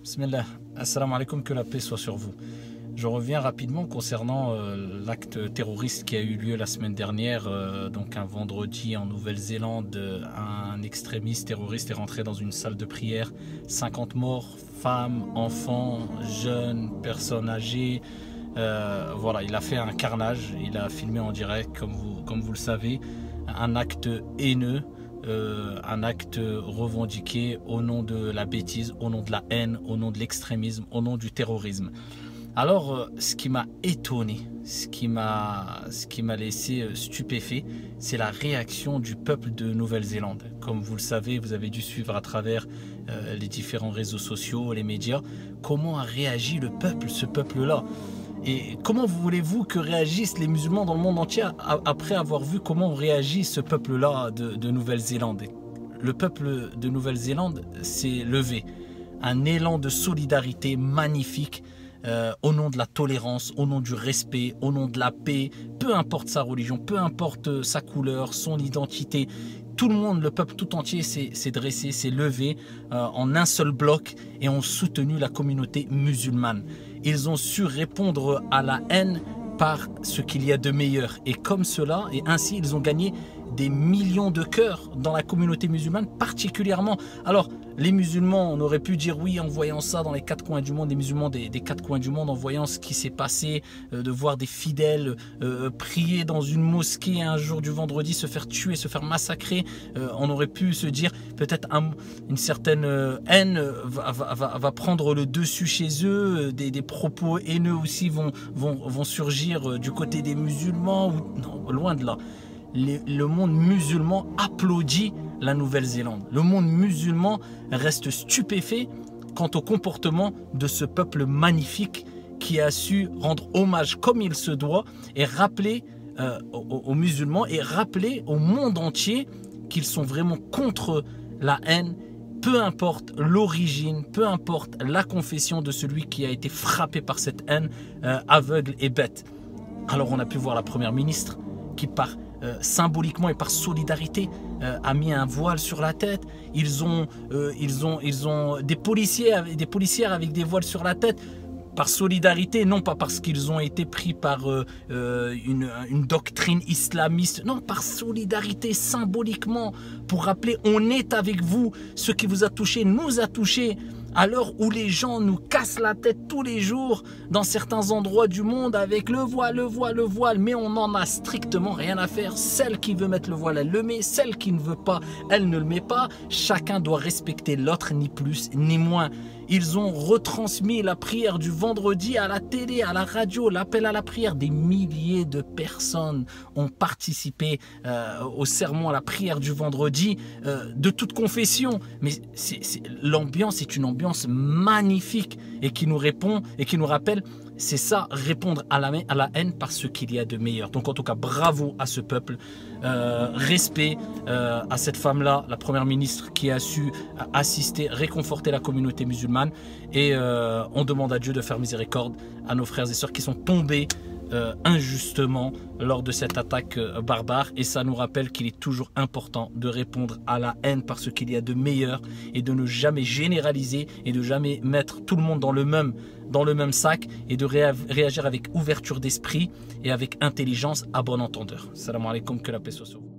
Bismillah, assalamu alaikum, que la paix soit sur vous. Je reviens rapidement concernant l'acte terroriste qui a eu lieu la semaine dernière, donc un vendredi en Nouvelle-Zélande. Un extrémiste terroriste est rentré dans une salle de prière, 50 morts, femmes, enfants, jeunes, personnes âgées. Voilà, il a fait un carnage, il a filmé en direct, comme vous le savez, un acte haineux. Un acte revendiqué au nom de la bêtise, au nom de la haine, au nom de l'extrémisme, au nom du terrorisme. Alors, ce qui m'a étonné, ce qui m'a laissé stupéfait, c'est la réaction du peuple de Nouvelle-Zélande. Comme vous le savez, vous avez dû suivre à travers les différents réseaux sociaux, les médias, comment a réagi le peuple, ce peuple-là. Et comment voulez-vous que réagissent les musulmans dans le monde entier après avoir vu comment réagit ce peuple-là de Nouvelle-Zélande? Le peuple de Nouvelle-Zélande s'est levé. Un élan de solidarité magnifique au nom de la tolérance, au nom du respect, au nom de la paix, peu importe sa religion, peu importe sa couleur, son identité. Tout le monde, le peuple tout entier s'est dressé, s'est levé en un seul bloc et ont soutenu la communauté musulmane. Ils ont su répondre à la haine par ce qu'il y a de meilleur. Et comme cela, et ainsi, ils ont gagné des millions de cœurs dans la communauté musulmane particulièrement. Alors, les musulmans, on aurait pu dire oui en voyant ça dans les quatre coins du monde, les musulmans des quatre coins du monde, en voyant ce qui s'est passé, de voir des fidèles prier dans une mosquée un jour du vendredi, se faire tuer, se faire massacrer. On aurait pu se dire peut-être une certaine haine va prendre le dessus chez eux, des propos haineux aussi vont surgir du côté des musulmans. Non, loin de là. Le monde musulman applaudit la Nouvelle-Zélande. Le monde musulman reste stupéfait quant au comportement de ce peuple magnifique qui a su rendre hommage comme il se doit et rappeler aux musulmans et rappeler au monde entier qu'ils sont vraiment contre la haine, peu importe l'origine, peu importe la confession de celui qui a été frappé par cette haine aveugle et bête. Alors on a pu voir la première ministre qui symboliquement et par solidarité a mis un voile sur la tête. Ils ont des policières avec des voiles sur la tête par solidarité, non pas parce qu'ils ont été pris par une doctrine islamiste, non, par solidarité, symboliquement, pour rappeler on est avec vous, ce qui vous a touché nous a touché. À l'heure où les gens nous cassent la tête tous les jours dans certains endroits du monde avec le voile, mais on n'en a strictement rien à faire. Celle qui veut mettre le voile, elle le met. Celle qui ne veut pas, elle ne le met pas. Chacun doit respecter l'autre, ni plus ni moins. Ils ont retransmis la prière du vendredi à la télé, à la radio, l'appel à la prière. Des milliers de personnes ont participé au sermon, à la prière du vendredi, de toute confession. Mais l'ambiance est une ambiance magnifique et qui nous répond et qui nous rappelle, c'est ça, répondre à la haine par ce qu'il y a de meilleur. Donc en tout cas, bravo à ce peuple, respect à cette femme-là, la première ministre qui a su assister, réconforter la communauté musulmane et on demande à Dieu de faire miséricorde à nos frères et sœurs qui sont tombés injustement lors de cette attaque barbare, et ça nous rappelle qu'il est toujours important de répondre à la haine par ce qu'il y a de meilleur et de ne jamais généraliser et de jamais mettre tout le monde dans le même sac et de réagir avec ouverture d'esprit et avec intelligence à bon entendeur. Salam alaikum, que la paix soit sur vous.